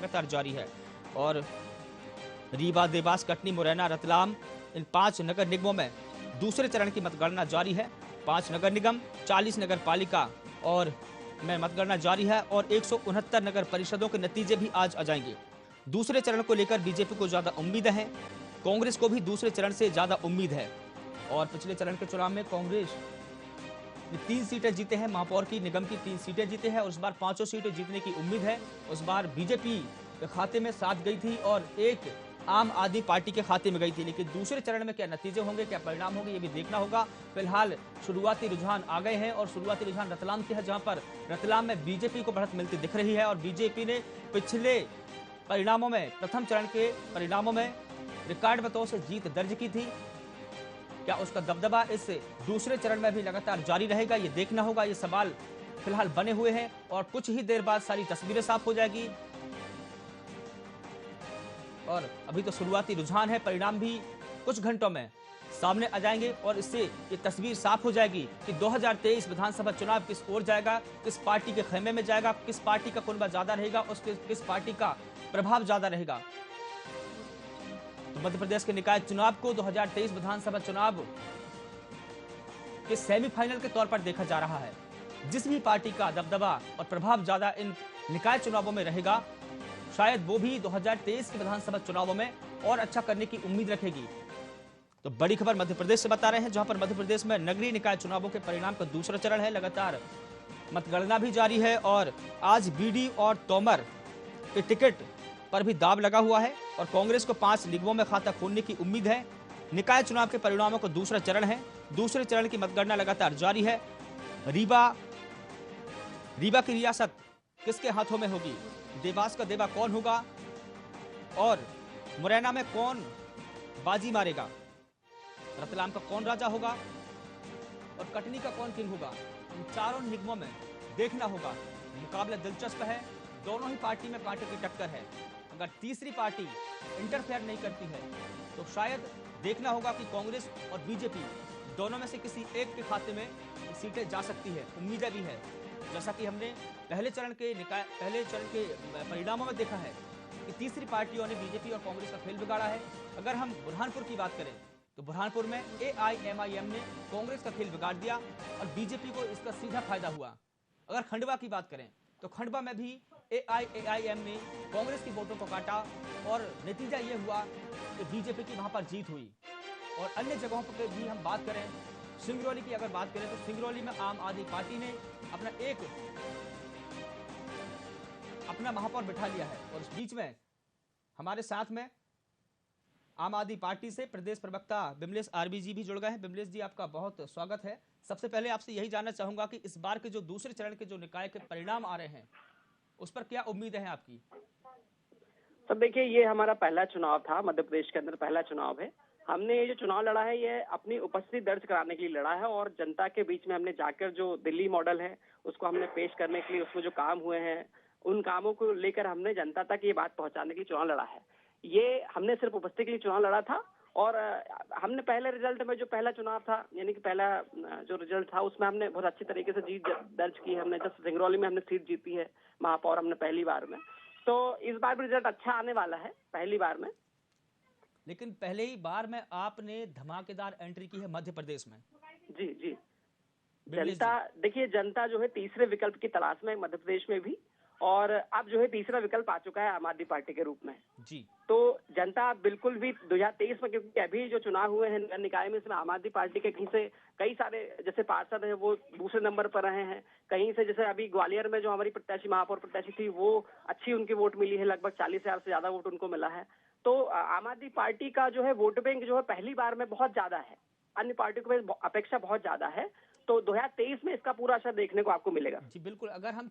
लगातार जारी है। और रीवा, देवास, कटनी, मुरैना, रतलाम, इन 5 नगर निगमों में दूसरे चरण की मतगणना जारी है। 5 नगर निगम, 40 नगर पालिका और में मतगणना जारी है और 169 नगर परिषदों के नतीजे भी आज आ जाएंगे। दूसरे चरण को लेकर बीजेपी को ज्यादा उम्मीद है, कांग्रेस को भी दूसरे चरण से ज्यादा उम्मीद है। और पिछले चरण के चुनाव में कांग्रेस ने 3 सीटें जीते हैं, महापौर की, निगम की 3 सीटें जीते हैं और इस बार 5 सीटें जीतने की उम्मीद है। उस बार बीजेपी के खाते में 7 गई थी और 1 आम आदमी पार्टी के खाते में गई थी। लेकिन दूसरे चरण में क्या नतीजे होंगे, क्या परिणाम होंगे, ये भी देखना होगा। फिलहाल शुरुआती रुझान आ गए हैं और शुरुआती रुझान रतलाम के है, जहां पर रतलाम में बीजेपी को बढ़त मिलती दिख रही है और बीजेपी ने पिछले परिणामों में, प्रथम चरण के परिणामों में रिकॉर्ड मतों से जीत दर्ज की थी। क्या उसका दबदबा इस दूसरे चरण में भी लगातार जारी रहेगा, ये देखना होगा। ये सवाल फिलहाल बने हुए हैं और कुछ ही देर बाद सारी तस्वीरें साफ हो जाएगी। और अभी तो शुरुआती रुझान है, परिणाम भी कुछ घंटों में सामने आ जाएंगे और इससे ये तस्वीर साफ हो जाएगी कि 2023 विधानसभा चुनाव किस ओर जाएगा, किस पार्टी के खेमे में जाएगा, किस पार्टी का कुनबा ज्यादा रहेगा, उसके किस पार्टी का प्रभाव ज्यादा रहेगा। तो मध्य प्रदेश के निकाय चुनाव को 2023 विधानसभा चुनाव के सेमीफाइनल के तौर पर देखा जा रहा है। जिस भी पार्टी का दबदबा और प्रभाव ज्यादा इन निकाय चुनावों में रहेगा, शायद वो भी 2023 के विधानसभा चुनावों में और अच्छा करने की उम्मीद रखेगी। तो बड़ी खबर मध्य प्रदेश से बता रहे हैं, जहां पर मध्य प्रदेश में नगरीय निकाय चुनावों के परिणाम का दूसरा चरण है। लगातार मतगणना भी जारी है और आज बीडी और तोमर के टिकट पर भी दाव लगा हुआ है और कांग्रेस को 5 निगमों में खाता खोलने की उम्मीद है। निकाय चुनाव के परिणामों का दूसरा चरण है। दूसरे चरण की मतगणना लगातार जारी है। रीवा की रियासत किसके हाथों में होगी, देवास का देवा कौन होगा और मुरैना में कौन बाजी मारेगा, रतलाम का कौन राजा होगा और कटनी का कौन किंग होगा, इन चारों निगमों में देखना होगा। मुकाबला दिलचस्प है, दोनों ही पार्टी में कांटे की टक्कर है। अगर तीसरी पार्टी इंटरफेयर नहीं करती है तो शायद देखना होगा कि कांग्रेस और बीजेपी दोनों में से किसी एक के खाते में सीटें जा सकती है, उम्मीदें भी है। जैसा कि हमने पहले चरण के परिणामों में देखा है कि तीसरी पार्टियों ने बीजेपी और कांग्रेस का खेल बिगाड़ा है। अगर हम बुरहानपुर की बात करें तो बुरहानपुर में AIMIM ने कांग्रेस का खेल बिगाड़ दिया और बीजेपी को इसका सीधा फायदा हुआ। अगर खंडवा की बात करें तो खंडवा में भी AIMIM ने कांग्रेस की वोटों को काटा और नतीजा यह हुआ कि बीजेपी की वहां पर जीत हुई। और अन्य जगहों पर भी हम बात करें, सिंगरौली की अगर बात करें तो सिंगरौली में आम आदमी पार्टी ने अपना महापौर बिठा लिया है। और इस बीच में हमारे साथ में आम आदमी पार्टी से प्रदेश प्रवक्ता बिमलेश RB जी भी जुड़ गए हैं। बिमलेश जी, आपका बहुत स्वागत है। सबसे पहले आपसे यही जानना चाहूंगा कि इस बार के जो दूसरे चरण के जो निकाय के परिणाम आ रहे हैं उस पर क्या उम्मीदें हैं आपकी? सब देखिए, ये हमारा पहला चुनाव था, मध्य प्रदेश के अंदर पहला चुनाव है। हमने ये जो चुनाव लड़ा है ये अपनी उपस्थिति दर्ज कराने के लिए लड़ा है और जनता के बीच में हमने जाकर जो दिल्ली मॉडल है उसको हमने पेश करने के लिए, उसमें जो काम हुए हैं उन कामों को लेकर हमने जनता तक ये बात पहुंचाने के लिए चुनाव लड़ा है। ये हमने सिर्फ उपस्थिति के लिए चुनाव लड़ा था और हमने पहले रिजल्ट में जो पहला चुनाव था, यानी कि पहला जो रिजल्ट था उसमें हमने बहुत अच्छी तरीके से जीत दर्ज की है। हमने जब सिंगरौली में हमने सीट जीती है महापौर हमने पहली बार में, तो इस बार भी रिजल्ट अच्छा आने वाला है पहली बार में। लेकिन पहले ही बार में आपने धमाकेदार एंट्री की है मध्य प्रदेश में। जी जी, जनता देखिए, जनता जो है तीसरे विकल्प की तलाश में मध्य प्रदेश में भी, और अब जो है तीसरा विकल्प आ चुका है आम आदमी पार्टी के रूप में जी। तो जनता बिल्कुल भी 2023 में, क्योंकि अभी जो चुनाव हुए हैं निकाय में, इसमें आम आदमी पार्टी के कहीं से कई सारे जैसे पार्षद है वो दूसरे नंबर पर रहे हैं, कहीं से जैसे अभी ग्वालियर में जो हमारी प्रत्याशी महापौर प्रत्याशी थी वो अच्छी उनकी वोट मिली है, लगभग 40,000 से ज्यादा वोट उनको मिला है। तो आम आदमी पार्टी का जो है वोट बैंक जो है पहली बार में बहुत ज्यादा है, अन्य पार्टियों की अपेक्षा बहुत ज्यादा है। तो 2023 में इसका पूरा असर देखने को आपको मिलेगा। जी बिल्कुल, अगर हम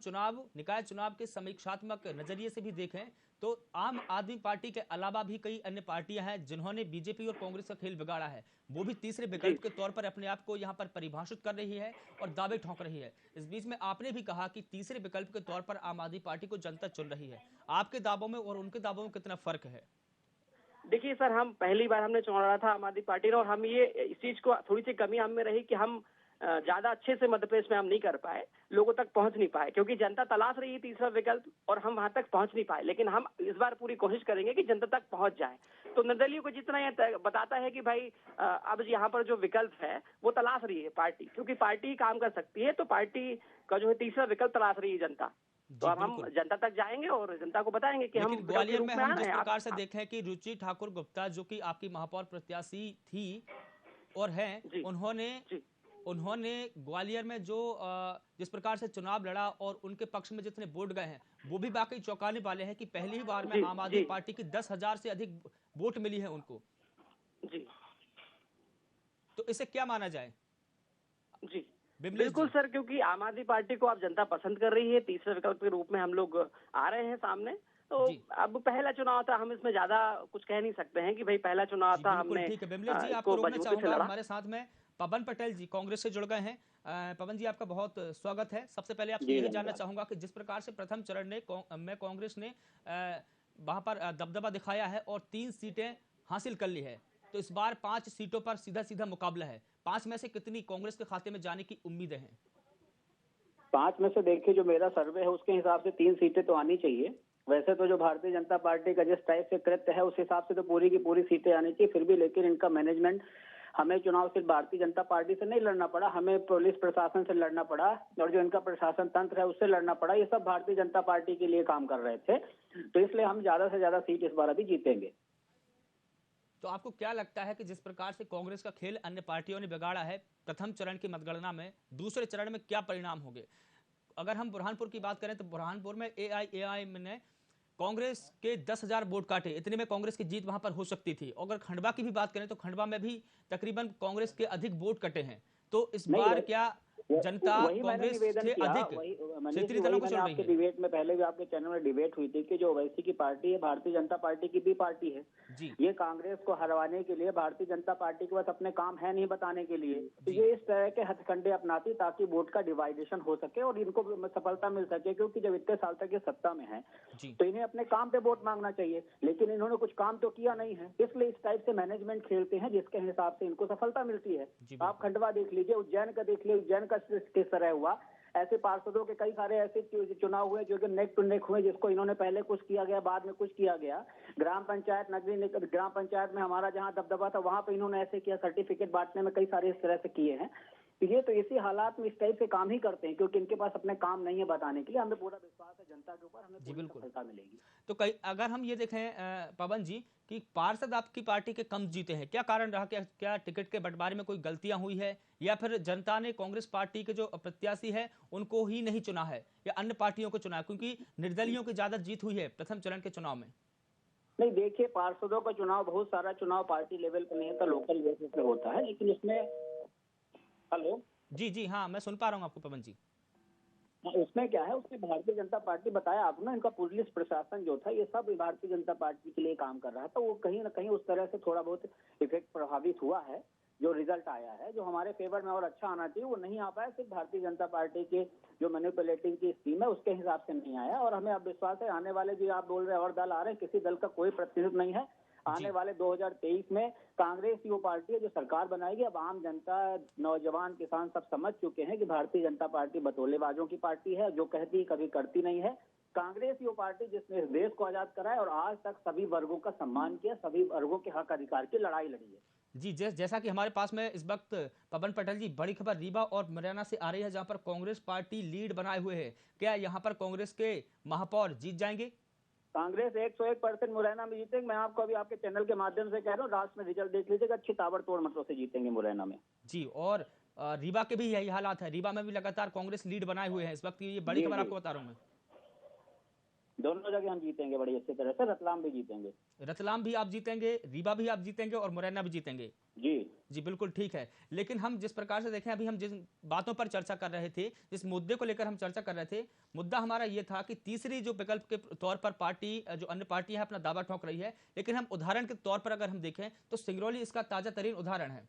निकाय चुनाव के समीक्षात्मक नजरिए से भी देखें तो आम आदमी पार्टी के अलावा भी कई अन्य पार्टियां हैं जिन्होंने बीजेपी और कांग्रेस का खेल बिगाड़ा है। वो भी तीसरे विकल्प के तौर पर अपने आप को यहां पर परिभाषित कर रही है और दावे ठोक रही है। इस बीच में आपने भी कहा कि तीसरे विकल्प के तौर पर आम आदमी पार्टी को जनता चुन रही है। आपके दावों में और उनके दावों में कितना फर्क है? देखिए सर, हम पहली बार हमने चुनाव लड़ा था आम आदमी पार्टी ने, और हम ये इस चीज को थोड़ी सी कमी हम में रही कि हम ज्यादा अच्छे से मध्य प्रदेश में हम नहीं कर पाए, लोगों तक पहुंच नहीं पाए, क्योंकि जनता तलाश रही है तीसरा विकल्प और हम वहां तक पहुंच नहीं पाए। लेकिन हम इस बार पूरी कोशिश करेंगे कि जनता तक पहुंच जाए। तो निर्दलीय को जितना यह बताता है कि भाई अब यहाँ पर जो विकल्प है वो तलाश रही है पार्टी, क्योंकि पार्टी ही काम कर सकती है, तो पार्टी का जो है तीसरा विकल्प तलाश रही है जनता। तो जी अब हम बिल्कुल। जनता तक जाएंगे और जनता को बताएंगे कि हम लेकिन विकल्प के ग्वालियर रूप में में आ हम रहे जिस हैं। प्रकार से देखें कि रुचि ठाकुर गुप्ता जो कि आपकी महापौर प्रत्याशी थी और हैं, जी उन्होंने जी उन्होंने ग्वालियर में जो जिस प्रकार से चुनाव लड़ा और उनके पक्ष में जितने वोट गए हैं वो भी वाकई चौंकाने वाले हैं कि पहली ही बार में जी आम आदमी जी पार्टी की 10,000 से अधिक वोट मिली है उनको। जी तो इसे क्या माना जाए जी बिमलेश बिल्कुल जी? सर, क्योंकि आम आदमी पार्टी को अब जनता पसंद कर रही है, तीसरे विकल्प के रूप में हम लोग आ रहे हैं सामने। तो जी अब पहला चुनाव था, हम इसमें ज्यादा कुछ कह नहीं सकते हैं कि भाई पहला चुनाव जी था, बिल्कुल हमने ठीक है। बिमलेश जी आपको इसको रोकना मजबूती से चाहूंगा, लड़ा। हमारे साथ में पवन पटेल जी कांग्रेस से जुड़ गए हैं। पवन जी आपका बहुत स्वागत है। सबसे पहले आपसे जी यही जानना धन्यवाद। चाहूंगा कि जिस प्रकार से प्रथम चरण में कांग्रेस ने वहां पर दबदबा दिखाया है और 3 सीटें हासिल कर ली है, तो इस बार 5 सीटों पर सीधा सीधा मुकाबला है। 5 में से कितनी कांग्रेस के खाते में जाने की उम्मीदें हैं? 5 में से देखिए, जो मेरा सर्वे है उसके हिसाब से 3 सीटें तो आनी चाहिए। वैसे तो जो भारतीय जनता पार्टी का जिस टाइप से कृत्य है उस हिसाब से तो पूरी की पूरी सीटें आनी चाहिए, फिर भी लेकिन इनका मैनेजमेंट, हमें चुनाव सिर्फ भारतीय जनता पार्टी से नहीं लड़ना पड़ा, हमें पुलिस प्रशासन से लड़ना पड़ा और जो इनका प्रशासन तंत्र है उससे लड़ना पड़ा। ये सब भारतीय जनता पार्टी के लिए काम कर रहे थे, तो इसलिए हम ज्यादा से ज्यादा सीट इस बार अभी जीतेंगे। तो आपको क्या लगता है कि जिस प्रकार से कांग्रेस का खेल अन्य पार्टियों ने बिगाड़ा है प्रथम चरण की मतगणना में, दूसरे चरण में क्या परिणाम होंगे? अगर हम बुरहानपुर की बात करें तो बुरहानपुर में एआईएआई ने कांग्रेस के 10,000 वोट काटे, इतने में कांग्रेस की जीत वहां पर हो सकती थी। अगर खंडवा की भी बात करें तो खंडवा में भी तकरीबन कांग्रेस के अधिक वोट कटे हैं। तो इस नहीं, बार क्या जनता वही मैंने कांग्रेस निवेदन से किया, अधिक वही मनीष जी, क्षेत्रीय वही दलों को मैंने चुन रही आपके है? डिबेट में, पहले भी आपके चैनल में डिबेट हुई थी कि जो ओवैसी की पार्टी है भारतीय जनता पार्टी की भी पार्टी है, जी ये कांग्रेस को हरवाने के लिए भारतीय जनता पार्टी के पास अपने काम है नहीं बताने के लिए, तो जी ये इस तरह के हथकंडे अपनाती ताकि वोट का डिवाइडेशन हो सके और इनको सफलता मिल सके, क्योंकि जब इतने साल तक ये सत्ता में है जी तो इन्हें अपने काम पे वोट मांगना चाहिए, लेकिन इन्होंने कुछ काम तो किया नहीं है, इसलिए इस टाइप से मैनेजमेंट खेलते हैं जिसके हिसाब से इनको सफलता मिलती है। जी आप खंडवा देख लीजिए, उज्जैन का देख लीजिए, उज्जैन का किस तरह हुआ। ऐसे पार्षदों के कई सारे ऐसे चुनाव हुए जो कि नेक टू नेक हुए, जिसको इन्होंने पहले कुछ किया गया, बाद में कुछ किया गया। ग्राम पंचायत, नगरीय निकाय, ग्राम पंचायत में हमारा जहां दबदबा था वहां पे इन्होंने ऐसे किया, सर्टिफिकेट बांटने में कई सारे इस तरह से किए हैं। तो ये तो इसी हालात में इस टाइप से काम ही करते हैं, क्योंकि इनके पास अपने काम नहीं है बताने के लिए। हमें पूरा विश्वास है जनता के ऊपर, हमें जी पूरी बिल्कुल। सफलता मिलेगी। तो कई अगर हम ये देखें पवन जी कि पार्षद आपकी पार्टी के कम जीते हैं, क्या कारण रहा? क्या टिकट के बंटवारे में कोई गलतियां हुई है, या फिर जनता ने कांग्रेस पार्टी के जो प्रत्याशी है उनको ही नहीं चुना है या अन्य पार्टियों को चुना है? क्योंकि निर्दलियों की ज्यादा जीत हुई है प्रथम चरण के चुनाव में। नहीं, देखिए, पार्षदों का चुनाव, बहुत सारा चुनाव पार्टी लेवल पर नहीं होता, लोकल बेसिस पे होता है, लेकिन इसमें, हेलो, जी जी हाँ, मैं सुन पा रहा हूँ आपको पवन जी। उसमें क्या है, उसमें भारतीय जनता पार्टी, बताया आपने, इनका पुलिस प्रशासन जो था ये सब भारतीय जनता पार्टी के लिए काम कर रहा था, वो कहीं ना कहीं उस तरह से थोड़ा बहुत इफेक्ट प्रभावित हुआ है। जो रिजल्ट आया है जो हमारे फेवर में और अच्छा आना चाहिए वो नहीं आ पाया, सिर्फ भारतीय जनता पार्टी के जो मैनिपुलेटिंग की स्कीम है उसके हिसाब से नहीं आया। और हमें अब विश्वास है आने वाले, जो आप बोल रहे हैं और दल आ रहे हैं, किसी दल का कोई प्रतिनिधित्व नहीं है। आने वाले 2023 में कांग्रेस ही वो पार्टी है जो सरकार बनाएगी। अब आम जनता, नौजवान, किसान सब समझ चुके हैं कि भारतीय जनता पार्टी बतौलेबाजों की पार्टी है, जो कहती कभी करती नहीं है। कांग्रेस ही वो पार्टी जिसने इस देश को आजाद कराया और आज तक सभी वर्गों का सम्मान किया, सभी वर्गों के हक अधिकार की लड़ाई लड़ी है। जी जैसा कि हमारे पास में इस वक्त पवन पटेल जी, बड़ी खबर रीवा और मुरैना से आ रही है जहां पर कांग्रेस पार्टी लीड बनाए हुए है। क्या यहाँ पर कांग्रेस के महापौर जीत जाएंगे? कांग्रेस 101% मुरैना में जीतेंगे। मैं आपको अभी आपके चैनल के माध्यम से कह रहा हूँ, लास्ट में रिजल्ट देख लीजिएगा, अच्छी ताबड़तोड़ मतों से जीतेंगे मुरैना में। जी, और रीवा के भी यही हालात है। रीवा में भी लगातार कांग्रेस लीड बनाए हुए हैं इस वक्त। ये बड़ी जी खबर जी, आपको बता रहा हूं मैं। दोनों जगह हम जीतेंगे बड़ी अच्छी तरह से, रतलाम भी जीतेंगे। रतलाम भी आप जीतेंगे, रीवा भी आप जीतेंगे और मुरैना भी जीतेंगे। जी जी बिल्कुल ठीक है। लेकिन हम जिस प्रकार से देखें, अभी हम जिस बातों पर चर्चा कर रहे थे, जिस मुद्दे को लेकर हम चर्चा कर रहे थे, मुद्दा हमारा ये था कि तीसरी जो विकल्प के तौर पर पार्टी, जो अन्य पार्टी है, अपना दावा ठोक रही है। लेकिन हम उदाहरण के तौर पर अगर हम देखें तो सिंगरौली इसका ताजा तरीन उदाहरण है।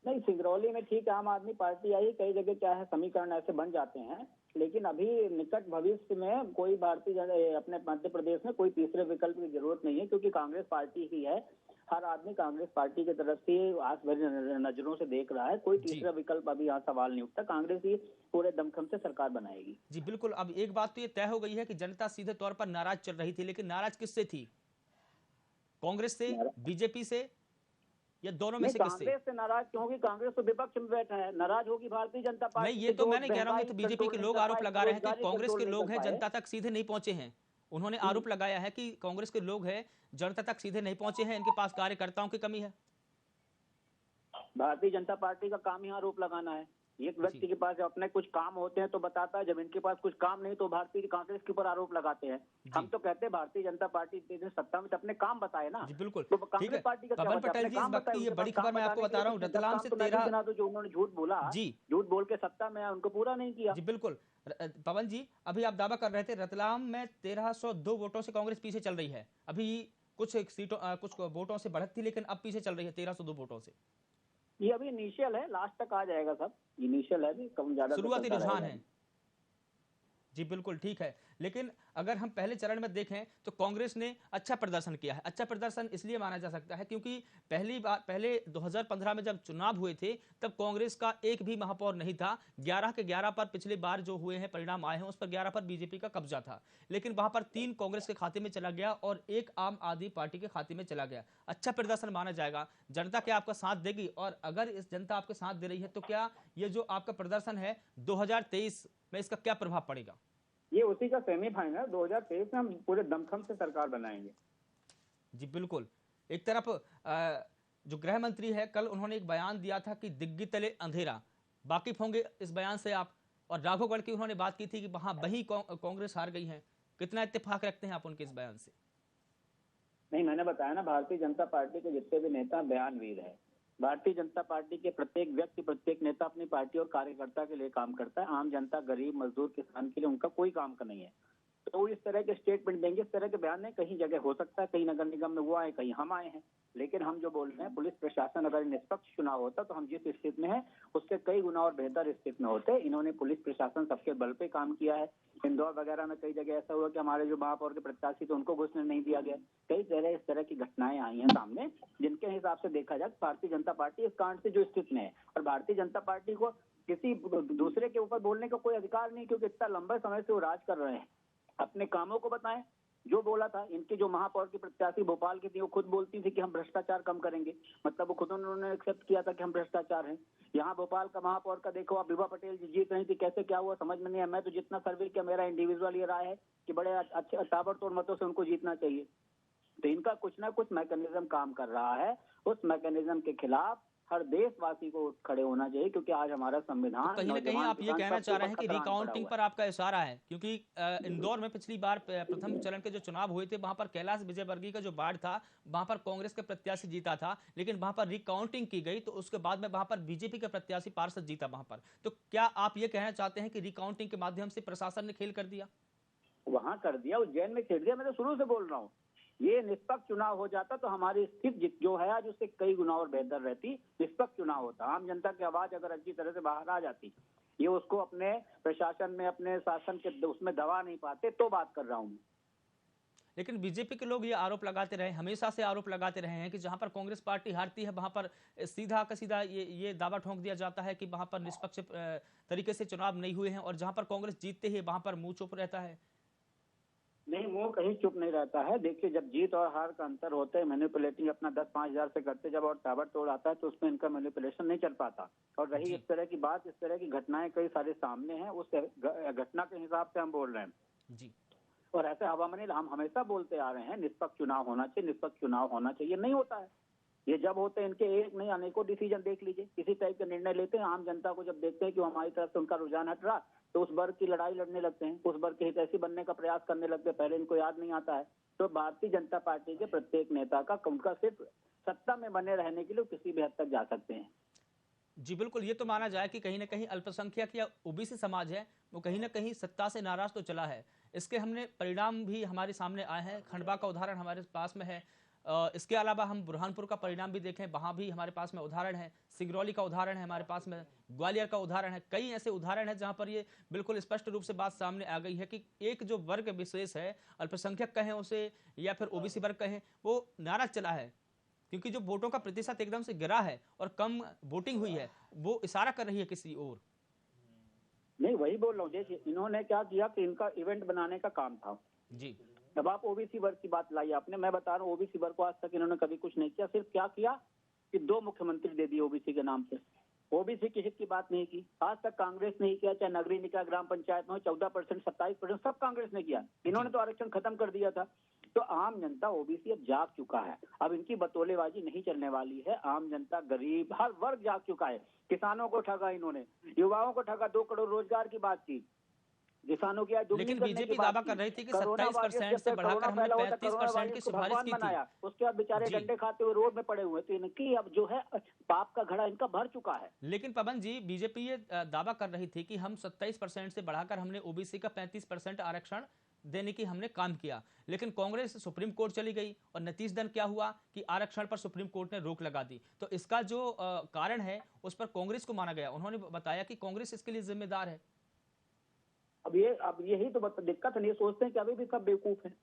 नहीं, सिंगरौली में ठीक है, आम आदमी पार्टी आई, कई जगह क्या है समीकरण ऐसे बन जाते हैं, लेकिन अभी निकट भविष्य में कोई अपने मध्य प्रदेश में कोई तीसरे विकल्प की जरूरत नहीं है, क्योंकि कांग्रेस पार्टी ही है हर आदमी कांग्रेस पार्टी की तरफ से आस भरी नजरों से देख रहा है। कोई तीसरा विकल्प अभी यहाँ सवाल नहीं उठता। कांग्रेस ही पूरे दमखम से सरकार बनाएगी। जी बिल्कुल। अब एक बात तो ये तय हो गई है कि जनता सीधे तौर पर नाराज चल रही थी, लेकिन नाराज किससे थी? कांग्रेस से, बीजेपी से, या दोनों में नहीं, से किससे? कांग्रेस से नाराज क्यों होगी? कांग्रेस तो विपक्ष में बैठा है। नाराज होगी भारतीय जनता पार्टी। नहीं, ये तो मैं नहीं कह रहा हूं, ये तो बीजेपी के लोग आरोप लगा रहे हैं कि कांग्रेस के लोग हैं जनता तक सीधे नहीं पहुंचे हैं। उन्होंने आरोप लगाया है कि कांग्रेस के लोग हैं जनता तक सीधे नहीं पहुंचे हैं, इनके पास कार्यकर्ताओं की कमी है। भारतीय जनता पार्टी का काम ही आरोप लगाना है। एक व्यक्ति के पास जब अपने कुछ काम होते हैं तो बताता है, जब इनके पास कुछ काम नहीं तो भारतीय कांग्रेस के ऊपर आरोप लगाते हैं। हम तो कहते हैं भारतीय जनता पार्टी सत्ता में अपने काम बताए ना। जी बिल्कुल, तो ठीक है। कांग्रेस पार्टी का पवन पटेल जी, इस वक्त की ये बड़ी खबर मैं आपको बता रहा हूँ, रतलाम से 13 जो उन्होंने झूठ बोला, जी, झूठ बोल के सत्ता में उनको पूरा नहीं किया। जी बिल्कुल। पवन जी, अभी आप दावा कर रहे थे रतलाम में 1302 वोटों से कांग्रेस पीछे चल रही है। अभी कुछ सीटों कुछ वोटों से बढ़त थी, लेकिन अब पीछे चल रही है 1302 वोटों से। ये अभी इनिशियल है, लास्ट तक आ जाएगा सब। इनिशियल है, अभी कम ज्यादा शुरुआती रुझान है। जी बिल्कुल, ठीक है। लेकिन अगर हम पहले चरण में देखें तो कांग्रेस ने अच्छा प्रदर्शन किया है। अच्छा प्रदर्शन इसलिए माना जा सकता है क्योंकि पहले 2015 में जब चुनाव हुए थे तब कांग्रेस का एक भी महापौर नहीं था। 11 के 11 पर पिछली बार जो हुए हैं परिणाम आए हैं उस पर 11 पर बीजेपी का कब्जा था, लेकिन वहां पर 3 कांग्रेस के खाते में चला गया और 1 आम आदमी पार्टी के खाते में चला गया। अच्छा प्रदर्शन माना जाएगा। जनता क्या आपका साथ देगी? और अगर इस जनता आपके साथ दे रही है तो क्या ये जो आपका प्रदर्शन है 2023 में इसका क्या प्रभाव पड़ेगा? ये उसी का सेमीफाइनल 2023 में हम पूरे दमखम से सरकार बनाएंगे। जी बिल्कुल। एक तरफ जो गृह मंत्री है, कल उन्होंने एक बयान दिया था कि दिग्गी तले अंधेरा, वाकिफ होंगे इस बयान से आप। और राघवगढ़ की उन्होंने बात की थी कि वहां वही कांग्रेस हार गई है। कितना इत्तेफाक रखते हैं आप उनके इस बयान से? नहीं, मैंने बताया ना, भारतीय जनता पार्टी के जितने भी नेता बयानवीर है। भारतीय जनता पार्टी के प्रत्येक व्यक्ति, प्रत्येक नेता अपनी पार्टी और कार्यकर्ता के लिए काम करता है। आम जनता, गरीब, मजदूर, किसान के लिए उनका कोई काम का नहीं है। तो इस तरह के स्टेटमेंट देंगे, इस तरह के बयान नहीं। कहीं जगह हो सकता है, कहीं नगर निगम में वो आए, कहीं हम आए हैं, लेकिन हम जो बोल रहे हैं, पुलिस प्रशासन अगर निष्पक्ष चुनाव होता तो हम जिस स्थिति में है उससे कई गुना और बेहतर स्थिति में होते। इन्होंने पुलिस प्रशासन सबके बल पे काम किया है। इंदौर वगैरह में कई जगह ऐसा हुआ कि हमारे जो महापौर के प्रत्याशी थे उनको घुसने नहीं दिया गया। कई तरह इस तरह की घटनाएं आई हैं सामने, जिनके हिसाब से देखा जाए भारतीय जनता पार्टी इस कांड से जो स्थिति में है, और भारतीय जनता पार्टी को किसी दूसरे के ऊपर बोलने का कोई अधिकार नहीं, क्योंकि इतना लंबे समय से वो राज कर रहे हैं। अपने कामों को बताएं। जो बोला था, इनके जो महापौर की प्रत्याशी भोपाल की थी वो खुद बोलती थी कि हम भ्रष्टाचार कम करेंगे। मतलब वो खुद उन्होंने एक्सेप्ट किया था कि हम भ्रष्टाचार हैं। यहाँ भोपाल का महापौर का देखो आप, विभा पटेल जी जीत रही थी, कैसे क्या हुआ समझ में नहीं है। मैं तो जितना सर्वे किया, मेरा इंडिविजुअल ये राय है कि बड़े अच्छे ताबड़तोड़ मतों से उनको जीतना चाहिए। तो इनका कुछ ना कुछ मैकेनिज्म काम कर रहा है। उस मैकेनिज्म के खिलाफ हर देशवासी को खड़े होना चाहिए, क्योंकि आज हमारा संविधान, तो कहीं ना कहीं आप ये कहना चाह रहे हैं कि रिकाउंटिंग पर आपका इशारा है, क्योंकि इंदौर में पिछली बार प्रथम चरण के जो चुनाव हुए थे वहां पर कैलाश विजयवर्गीय का जो वार्ड था वहां पर कांग्रेस के प्रत्याशी जीता था, लेकिन वहां पर रिकाउंटिंग की गई तो उसके बाद में वहां पर बीजेपी के प्रत्याशी पार्षद जीता वहां पर। तो क्या आप ये कहना चाहते हैं कि रिकाउंटिंग के माध्यम से प्रशासन ने खेल कर दिया? वहां कर दिया, उज्जैन में खेल दिया। मैं तो शुरू से बोल रहा हूँ, ये निष्पक्ष चुनाव हो जाता तो हमारी स्थिति जो है आज उससे कई गुना और बेहतर रहती। निष्पक्ष चुनाव होता, आम जनता की आवाज अगर अच्छी तरह से बाहर आ जाती, ये उसको अपने प्रशासन में, अपने शासन के उसमें दबा नहीं पाते, तो बात कर रहा हूँ। लेकिन बीजेपी के लोग ये आरोप लगाते रहे, हमेशा से आरोप लगाते रहे हैं कि जहां पर कांग्रेस पार्टी हारती है वहां पर सीधा का सीधा ये दावा ठोंक दिया जाता है कि वहां पर निष्पक्ष तरीके से चुनाव नहीं हुए हैं, और जहां पर कांग्रेस जीतते ही वहां पर मुंह चुप रहता है। नहीं, वो कहीं चुप नहीं रहता है। देखिए, जब जीत और हार का अंतर होता है, मैनिपुलेटिंग अपना 10-5 हजार से करते जब और ताबड़तोड़ आता है तो उसमें इनका मैनिपुलेशन नहीं चल पाता। और रही इस तरह की बात, इस तरह की घटनाएं कई सारे सामने हैं, उस घटना के हिसाब से हम बोल रहे हैं जी। और ऐसे हवामनी हम हमेशा बोलते आ रहे हैं निष्पक्ष चुनाव होना चाहिए, निष्पक्ष चुनाव होना चाहिए। नहीं होता है। ये जब होते हैं इनके एक नहीं अनेकों डिसीजन देख लीजिए, किसी टाइप के निर्णय लेते हैं, आम जनता को जब देखते हैं कि हमारी तरफ से उनका रुझान हट रहा तो उस वर्ग की लड़ाई लड़ने लगते हैं, उस वर्ग के हितैषी बनने का प्रयास करने लगते हैं। पहले इनको याद नहीं आता है। तो भारतीय जनता पार्टी के प्रत्येक नेता का उनका सिर्फ सत्ता में बने रहने के लिए किसी भी हद तक जा सकते हैं। जी बिल्कुल, ये तो माना जाए कि कहीं ना कहीं अल्पसंख्यक या ओबीसी समाज है वो कहीं ना कहीं सत्ता से नाराज तो चला है। इसके हमने परिणाम भी हमारे सामने आए हैं। खंडवा का उदाहरण हमारे पास में है। इसके अलावा हम बुरहानपुर का परिणाम भी देखें, वहां भी हमारे पास में उदाहरण है। सिंगरौली का उदाहरण है हमारे पास में, ग्वालियर का उदाहरण है। कई ऐसे उदाहरण है जहां पर ये बिल्कुल स्पष्ट रूप से बात सामने आ गई है कि एक जो वर्ग विशेष है, अल्पसंख्यक कहें उसे या फिर ओबीसी वर्ग कहें, वो नाराज चला है। क्योंकि जो वोटों का प्रतिशत एकदम से गिरा है और कम वोटिंग हुई है, वो इशारा कर रही है किसी और। नहीं, वही बोल रहा हूँ। देखिए इन्होंने क्या किया कि इनका इवेंट बनाने का काम था। जी अब आप ओबीसी वर्ग की बात लाई आपने, मैं बता रहा हूँ ओबीसी वर्ग को आज तक इन्होंने कभी कुछ नहीं किया। सिर्फ क्या किया कि 2 मुख्यमंत्री दे दिए ओबीसी के नाम से। ओबीसी के हित की बात नहीं की आज तक कांग्रेस नहीं किया, चाहे नगरीय निकाय ग्राम पंचायत में हो 14%, 27%, सब कांग्रेस ने किया। इन्होंने तो आरक्षण खत्म कर दिया था। तो आम जनता ओबीसी अब जाग चुका है। अब इनकी बतौलेबाजी नहीं चलने वाली है। आम जनता, गरीब, हर वर्ग जाग चुका है। किसानों को ठगा इन्होंने, युवाओं को ठगा, 2 करोड़ रोजगार की बात की, किसानों की आज दुगनी लेकिन करने की बीजेपी बात दावा की। कर रही थी कि कोरोना वायरस 27% जब से से बढ़ाकर कोरोना हमने फैला हुआ था, कोरोना 35% वायरस की को सिफारिश भगवान की थी। बनाया, उसके बाद बेचारे जी डंडे खाते हुए रोड में पड़े हुए थे। इनकी अब जो है पाप का घड़ा इनका भर चुका है। लेकिन पवन जी, बीजेपी ये दावा कर रही थी कि हम 27% से बढ़ाकर हमने ओबीसी का 35% आरक्षण देने की हमने काम किया, लेकिन कांग्रेस सुप्रीम कोर्ट चली गई और नतीजतन क्या हुआ कि आरक्षण पर सुप्रीम कोर्ट ने रोक लगा दी। तो इसका जो कारण है उस पर कांग्रेस को माना गया। उन्होंने बताया कि कांग्रेस इसके लिए जिम्मेदार है। अब यही तो दिक्कत है। ये सोचते हैं कि अभी भी सब बेवकूफ हैं।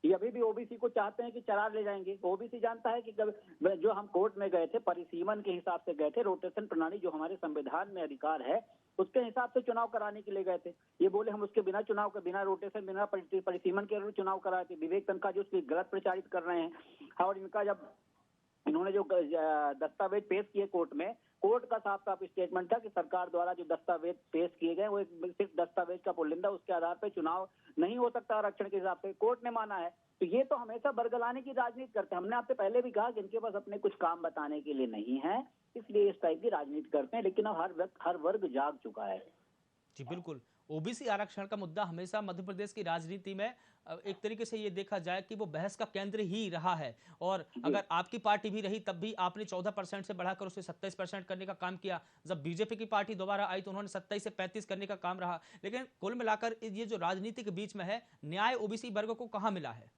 ये अभी भी ओबीसी को चाहते हैं कि चरा ले जाएंगे। ओबीसी जानता है कि जो हम कोर्ट में गए थे परिसीमन के हिसाब से गए थे, रोटेशन प्रणाली जो हमारे संविधान में अधिकार है उसके हिसाब से चुनाव कराने के लिए गए थे। ये बोले हम उसके बिना चुनाव के, बिना रोटेशन, बिना परिसीमन के चुनाव कराए थे। विवेक तनखा जो उसकी गलत प्रचारित कर रहे हैं। और इनका जब इन्होंने जो दस्तावेज पेश किए कोर्ट में, कोर्ट का साफ साफ स्टेटमेंट था कि सरकार द्वारा जो दस्तावेज पेश किए गए वो एक सिर्फ दस्तावेज का पुलिंदा, उसके आधार पर चुनाव नहीं हो सकता आरक्षण के हिसाब से, कोर्ट ने माना है। तो ये तो हमेशा बरगलाने की राजनीति करते हैं। हमने आपसे पहले भी कहा कि इनके पास अपने कुछ काम बताने के लिए नहीं है, इसलिए इस टाइप की राजनीति करते हैं। लेकिन अब हर वर्ग जाग चुका है। जी बिल्कुल। ओबीसी आरक्षण का मुद्दा हमेशा मध्य प्रदेश की राजनीति में एक तरीके से ये देखा जाए कि वो बहस का केंद्र ही रहा है। और अगर आपकी पार्टी भी रही तब भी आपने 14% से बढ़ाकर उसे 27% करने का काम किया। जब बीजेपी की पार्टी दोबारा आई तो उन्होंने 27 से 35 करने का काम रहा। लेकिन कुल मिलाकर ये जो राजनीति के बीच में है, न्याय ओबीसी वर्ग को कहाँ मिला है?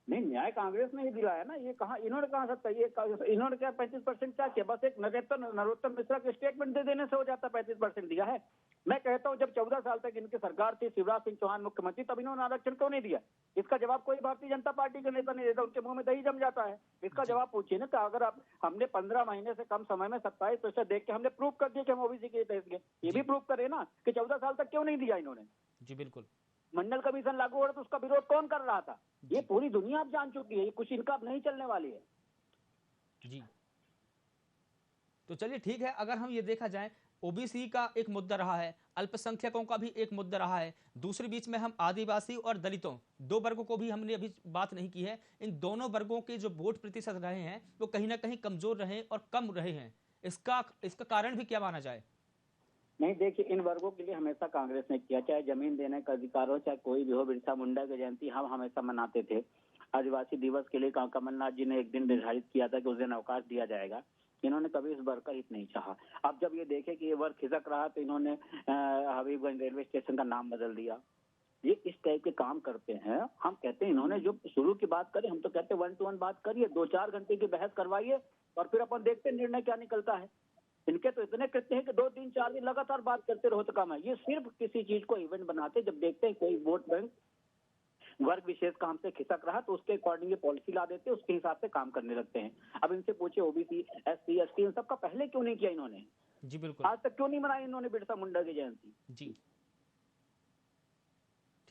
नहीं, न्याय कांग्रेस ने ही दिलाया ना। ये कहा इन्होंने कहा सकता है, ये इन्होंने क्या 35% क्या किया? बस एक नरोत्तम मिश्रा के स्टेटमेंट दे देने से हो जाता। 35% दिया है। मैं कहता हूं जब 14 साल तक इनकी सरकार थी, शिवराज सिंह चौहान मुख्यमंत्री, तब इन्होंने आरक्षण क्यों नहीं दिया? इसका जवाब कोई भारतीय जनता पार्टी के नेता नहीं देता। उनके मुंह में दही जम जाता है। इसका जवाब पूछिए ना कि अगर आप हमने 15 महीने से कम समय में 27% देख के हमने प्रूव कर दिया कि हम ओबीसी के तहत गए, ये भी प्रूव करे ना कि 14 साल तक क्यों नहीं दिया इन्होंने। जी बिल्कुल। मंडल कमीशन लागू हो रहा तो उसका विरोध कौन कर रहा था? ये पूरी दुनिया अब जान चुकी है। ये कुछ इनका अब नहीं चलने वाली है। जी तो चलिए ठीक है, अगर हम ये देखा जाए ओबीसी का एक मुद्दा रहा है, अल्पसंख्यकों का भी एक मुद्दा रहा है, दूसरे बीच में हम आदिवासी और दलितों, 2 वर्गों को भी हमने अभी बात नहीं की है। इन दोनों वर्गों के जो वोट प्रतिशत रहे हैं वो कहीं ना कहीं कमजोर रहे और कम रहे हैं। इसका कारण भी क्या माना जाए? नहीं, देखिए इन वर्गों के लिए हमेशा कांग्रेस ने किया, चाहे जमीन देने का अधिकार हो, चाहे कोई भी हो। बिरसा मुंडा की जयंती हम हमेशा मनाते थे। आदिवासी दिवस के लिए कमलनाथ जी ने एक दिन निर्धारित किया था कि उस दिन अवकाश दिया जाएगा। इन्होंने कभी इस वर्ग का हित नहीं चाहा। अब जब ये देखे कि ये वर्ग खिसक रहा तो इन्होंने हबीबगंज रेलवे स्टेशन का नाम बदल दिया। ये इस टाइप के काम करते हैं। हम कहते हैं इन्होंने जो शुरू की बात करी, हम तो कहते हैं 1 to 1 बात करिए, 2-4 घंटे की बहस करवाइए और फिर अपन देखते हैं निर्णय क्या निकलता है। इनके तो इतने कृत्य हैं कि 2-3-4 दिन लगातार बात करते रहो तो काम है। ये सिर्फ किसी चीज को इवेंट बनाते, जब देखते हैं कोई वोट बैंक वर्ग विशेष का हमसे खिसक रहा तो उसके अकॉर्डिंग ये पॉलिसी ला देते हैं, उसके हिसाब से काम करने लगते हैं। अब इनसे पूछिए ओबीसी, एससी, एसटी इन सबका पहले क्यों नहीं किया इन्होंने? जी बिल्कुल। आज तक क्यों नहीं मनाई इन्होंने बिरसा मुंडा की जयंती? जी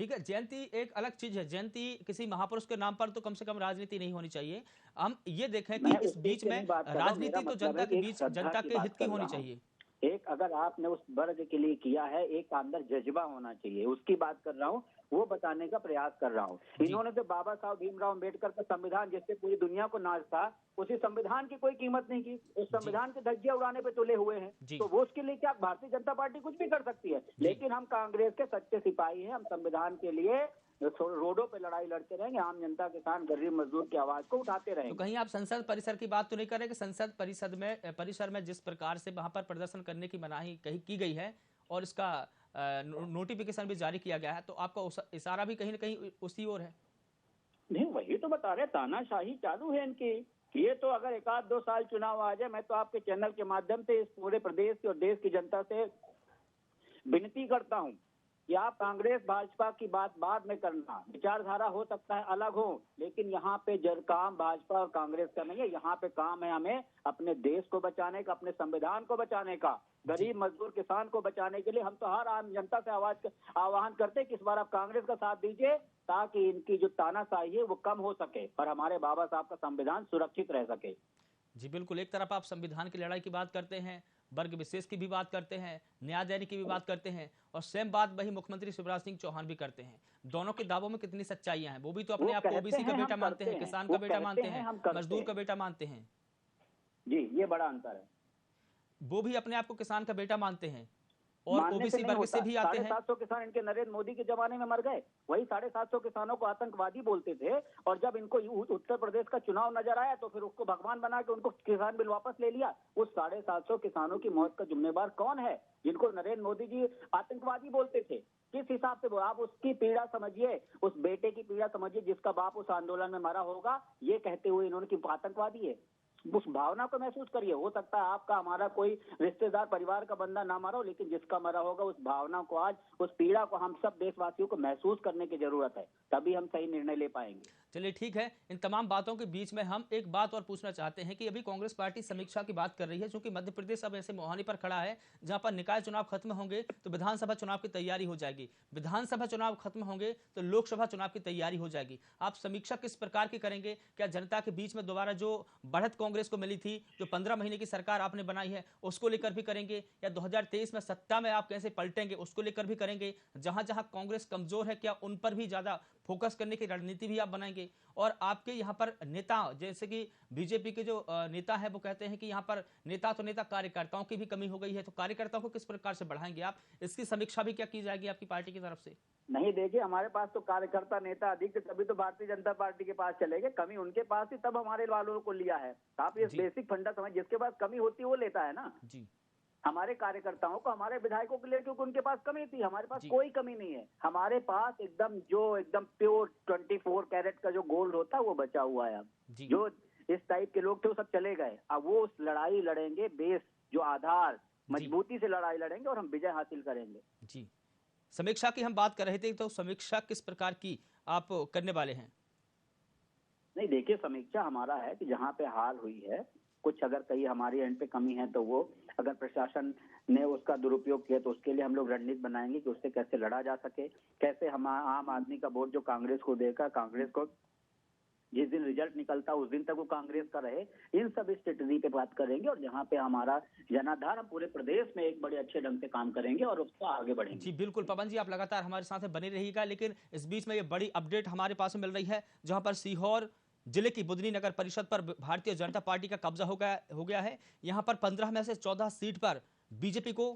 ठीक है, जयंती एक अलग चीज है। जयंती किसी महापुरुष के नाम पर तो कम से कम राजनीति नहीं होनी चाहिए। हम ये देखें कि इस बीच में राजनीति तो जनता के बीच, जनता के हित की होनी चाहिए। एक अगर आपने उस वर्ग के लिए किया है, एक अंदर जज्बा होना चाहिए, उसकी बात कर रहा हूँ, वो बताने का प्रयास कर रहा हूँ। इन्होंने तो बाबा साहब भीमराव अम्बेडकर का संविधान जिससे पूरी दुनिया को नाज था, उसी संविधान की कोई कीमत नहीं की। उस संविधान के धज्जियां उड़ाने पे तुले हुए हैं। तो वो उसके लिए क्या भारतीय जनता पार्टी कुछ भी कर सकती है? लेकिन हम कांग्रेस के सच्चे सिपाही हैं। हम संविधान के लिए रोडों पे लड़ाई लड़ते रहेंगे। आम जनता, किसान, गरीब मजदूर की आवाज को उठाते रहेंगे। तो कहीं आप संसद परिसर की बात तो नहीं कर रहे कि संसद परिसर में जिस प्रकार से वहां पर प्रदर्शन करने की मनाही की गई है और इसका नोटिफिकेशन भी जारी किया गया है, तो आपका इशारा भी कहीं ना कहीं उसी ओर है? नहीं, वही तो बता रहे, तानाशाही चालू है इनकी। ये तो अगर 1-2 साल चुनाव आ जाए, मैं तो आपके चैनल के माध्यम से इस पूरे प्रदेश की और देश की जनता से विनती करता हूं कि आप कांग्रेस भाजपा की बात बाद में करना, विचारधारा हो सकता है अलग हो, लेकिन यहाँ पे काम भाजपा और कांग्रेस का नहीं है। यहाँ पे काम है हमें अपने देश को बचाने का, अपने संविधान को बचाने का, गरीब मजदूर किसान को बचाने के लिए। हम तो हर आम जनता से आह्वान करते हैं कि इस बार आप कांग्रेस का साथ दीजिए, ताकि इनकी जो तानाशाही है वो कम हो सके और हमारे बाबा साहब का संविधान सुरक्षित रह सके। जी बिल्कुल, एक तरफ आप संविधान की लड़ाई की बात करते हैं, वर्ग विशेष की भी बात करते हैं, न्याय देने की भी बात करते हैं, और सेम बात वही मुख्यमंत्री शिवराज सिंह चौहान भी करते हैं। दोनों के दावों में कितनी सच्चाइयां हैं? वो भी तो अपने आप को ओबीसी का बेटा मानते हैं, किसान का बेटा मानते हैं, मजदूर का बेटा मानते हैं। जी, ये बड़ा अंतर है। वो भी अपने आप को किसान का बेटा मानते हैं और ओबीसी वर्ग से भी आते हैं। 750 किसान इनके नरेंद्र मोदी के जमाने में मर गए, वही 750 किसानों को आतंकवादी बोलते थे, और जब इनको उत्तर प्रदेश का चुनाव नजर आया तो फिर उसको भगवान बना के उनको किसान बिल वापस ले लिया। उस 750 किसानों की मौत का जिम्मेवार कौन है, जिनको नरेंद्र मोदी जी आतंकवादी बोलते थे? किस हिसाब से आप उसकी पीड़ा समझिए, उस बेटे की पीड़ा समझिए जिसका बाप उस आंदोलन में मरा होगा, ये कहते हुए इन्होंने कि आतंकवादी है। उस भावना को महसूस करिए। हो सकता है आपका हमारा कोई रिश्तेदार परिवार का बंदा ना मरा हो, लेकिन जिसका मरा होगा उस भावना को, आज उस पीड़ा को हम सब देशवासियों को महसूस करने की जरूरत है, तभी हम सही निर्णय ले पाएंगे। चलिए ठीक है, इन तमाम बातों के बीच में हम एक बात और पूछना चाहते हैं कि अभी कांग्रेस पार्टी समीक्षा की बात कर रही है, क्योंकि मध्य प्रदेश अब ऐसे मुहाने पर खड़ा है जहां पर निकाय चुनाव खत्म होंगे तो विधानसभा चुनाव की तैयारी हो जाएगी, विधानसभा चुनाव खत्म होंगे तो लोकसभा चुनाव की तैयारी हो जाएगी। आप समीक्षा किस प्रकार की करेंगे? क्या जनता के बीच में दोबारा जो बढ़त कांग्रेस को मिली थी, जो 15 महीने की सरकार आपने बनाई है, उसको लेकर भी करेंगे, या 2023 में सत्ता में आप कैसे पलटेंगे उसको लेकर भी करेंगे? जहां जहां कांग्रेस कमजोर है, क्या उन पर भी ज्यादा फोकस करने की रणनीति भी आप बनाएंगे? और आपके यहाँ पर नेता, जैसे कि बीजेपी के जो नेता है, वो कहते हैं कि यहाँ पर नेता तो नेता, कार्यकर्ताओं की भी कमी हो गई है, तो कार्यकर्ताओं को किस प्रकार से बढ़ाएंगे आप? इसकी समीक्षा भी क्या की जाएगी आपकी पार्टी की तरफ से? नहीं, देखिए, हमारे पास तो कार्यकर्ता नेता अधिक, तभी तो भारतीय जनता पार्टी के पास चले गए। कमी उनके पास थी, तब हमारे वालों को लिया है। आप ये बेसिक फंडा समझ, जिसके पास कमी होती है वो लेता है ना जी। हमारे कार्यकर्ताओं को, हमारे विधायकों के लिए, क्योंकि उनके पास कमी थी। हमारे पास कोई कमी नहीं है। हमारे पास एकदम प्योर 24 कैरेट का जो गोल्ड होता है वो बचा हुआ है। जो इस टाइप के लोग थे वो सब चले गए। अब वो उस लड़ाई लड़ेंगे, बेस जो आधार मजबूती से लड़ाई लड़ेंगे और हम विजय हासिल करेंगे। जी, समीक्षा की हम बात कर रहे थे, तो समीक्षा किस प्रकार की आप करने वाले हैं? नहीं, देखिए, समीक्षा हमारा है कि जहाँ पे हाल हुई है, कुछ अगर कहीं हमारी एंड पे कमी है तो वो, अगर प्रशासन ने उसका दुरुपयोग किया तो उसके लिए हम लोग रणनीति बनाएंगे कि उससे कैसे लड़ा जा सके, कैसे हम आम आदमी का वोट जो कांग्रेस को देगा, कांग्रेस को जिस दिन रिजल्ट निकलता उस दिन तक वो कांग्रेस का रहे। इन सब स्ट्रेटजी पे बात करेंगे, और जहाँ पे हमारा जनाधार, हम पूरे प्रदेश में एक बड़े अच्छे ढंग से काम करेंगे और उसको आगे बढ़ेंगे। जी बिल्कुल पवन जी, आप लगातार हमारे साथ बने रहिएगा। लेकिन इस बीच में ये बड़ी अपडेट हमारे पास मिल रही है, जहां पर सीहोर जिले की बुधनी नगर परिषद पर भारतीय जनता पार्टी का कब्जा हो गया है। यहां पर 15 में से 14 सीट पर बीजेपी को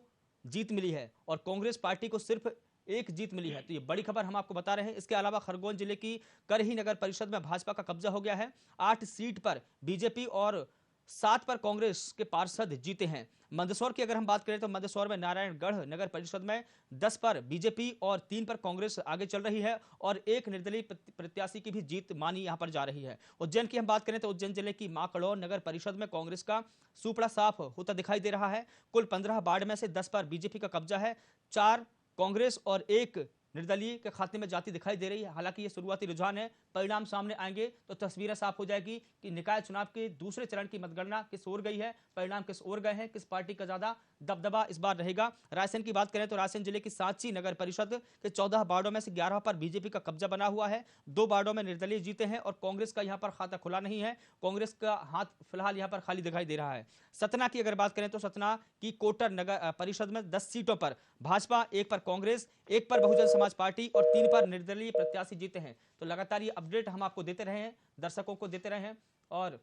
जीत मिली है और कांग्रेस पार्टी को सिर्फ एक जीत मिली है। तो ये बड़ी खबर हम आपको बता रहे हैं। इसके अलावा खरगोन जिले की करही नगर परिषद में भाजपा का कब्जा हो गया है। 8 सीट पर बीजेपी और 7 पर कांग्रेस के पार्षद जीते हैं। मंदसौर की अगर हम बात करें तो मंदसौर में नारायणगढ़ नगर परिषद में 10 पर बीजेपी और 3 पर कांग्रेस आगे चल रही है और एक निर्दलीय प्रत्याशी की भी जीत मानी यहां पर जा रही है। उज्जैन की हम बात करें तो उज्जैन जिले की माकड़ौर नगर परिषद में कांग्रेस का सुपड़ा साफ होता दिखाई दे रहा है। कुल 15 वार्ड में से 10 पर बीजेपी का कब्जा है, 4 कांग्रेस और 1 निर्दलीय के खाते में जाती दिखाई दे रही है। हालांकि ये शुरुआती रुझान है, परिणाम सामने आएंगे तो तस्वीरें साफ हो जाएगी कि निकाय चुनाव के दूसरे चरण की मतगणना किस ओर गई है, परिणाम किस ओर गए हैं, किस पार्टी का ज्यादा दबदबा इस बार रहेगा। रायसेन की बात करें तो रायसेन जिले की सांची नगर परिषद के 14 वार्डों में से 11 पर बीजेपी का कब्जा बना हुआ है। 2 वार्डों में निर्दलीय जीते हैं और कांग्रेस का यहां पर खाता खुला नहीं है। कांग्रेस का हाथ फिलहाल यहां पर खाली दिखाई दे रहा है। सतना की अगर बात करें तो सतना की कोटर नगर परिषद में 10 सीटों पर भाजपा, 1 पर कांग्रेस, 1 पर बहुजन समाज पार्टी और 3 पर निर्दलीय प्रत्याशी जीते हैं। तो लगातार ये अपडेट हम आपको देते रहे हैं, दर्शकों को देते रहे हैं। और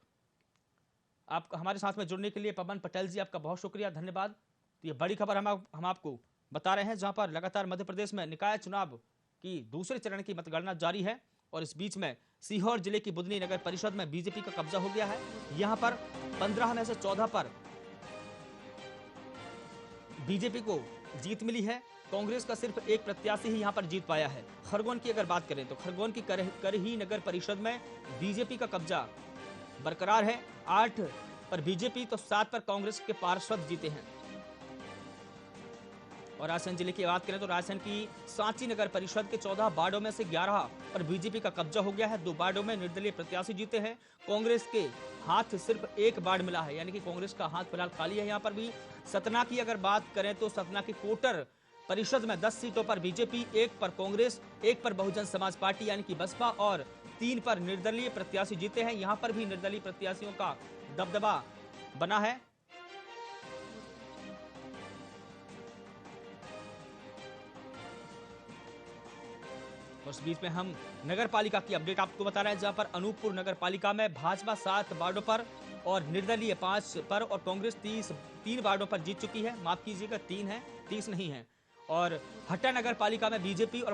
आप हमारे साथ में जुड़ने के लिए पवन पटेल जी, आपका बहुत शुक्रिया, धन्यवाद। तो ये बड़ी खबर हम आपको बता रहे हैं, जहां पर लगातार मध्य प्रदेश में निकाय चुनाव की दूसरे चरण की मतगणना जारी है और इस बीच में सीहोर जिले की बुधनी नगर परिषद में बीजेपी का कब्जा हो गया है। यहां पर 15 में से 14 पर बीजेपी को जीत मिली है। कांग्रेस का सिर्फ एक प्रत्याशी ही यहां पर जीत पाया है। खरगोन की अगर बात करें तो खरगोन की करही नगर परिषद में बीजेपी का कब्जा बरकरार है। 8 पर बीजेपी तो 7 पर कांग्रेस के पार्षद जीते हैं और रायसेन जिले की बात करें तो रायसेन की सांची नगर परिषद के 14 वार्डों में से 11 पर बीजेपी का कब्जा हो गया है। 2 वार्डों में निर्दलीय प्रत्याशी जीते हैं। कांग्रेस के हाथ सिर्फ 1 वार्ड मिला है, यानी कि कांग्रेस का हाथ फिलहाल खाली है। यहाँ पर भी सतना की अगर बात करें तो सतना की कोटर परिषद में 10 सीटों पर बीजेपी, 1 पर कांग्रेस, 1 पर बहुजन समाज पार्टी यानी कि बसपा और 3 पर निर्दलीय प्रत्याशी जीते हैं। यहाँ पर भी निर्दलीय प्रत्याशियों का दबदबा बना है। उस बीच में हम नगर पालिका की अपडेट आपको बता रहे हैं, जहां पर अनूपपुर नगर पालिका में भाजपा 7 वार्डों पर और निर्दलीय 5 पर और कांग्रेस 3 वार्डों पर जीत चुकी है। माफ कीजिएगा 3 है, 30 नहीं है। और हट्टा नगर पालिका में बीजेपी और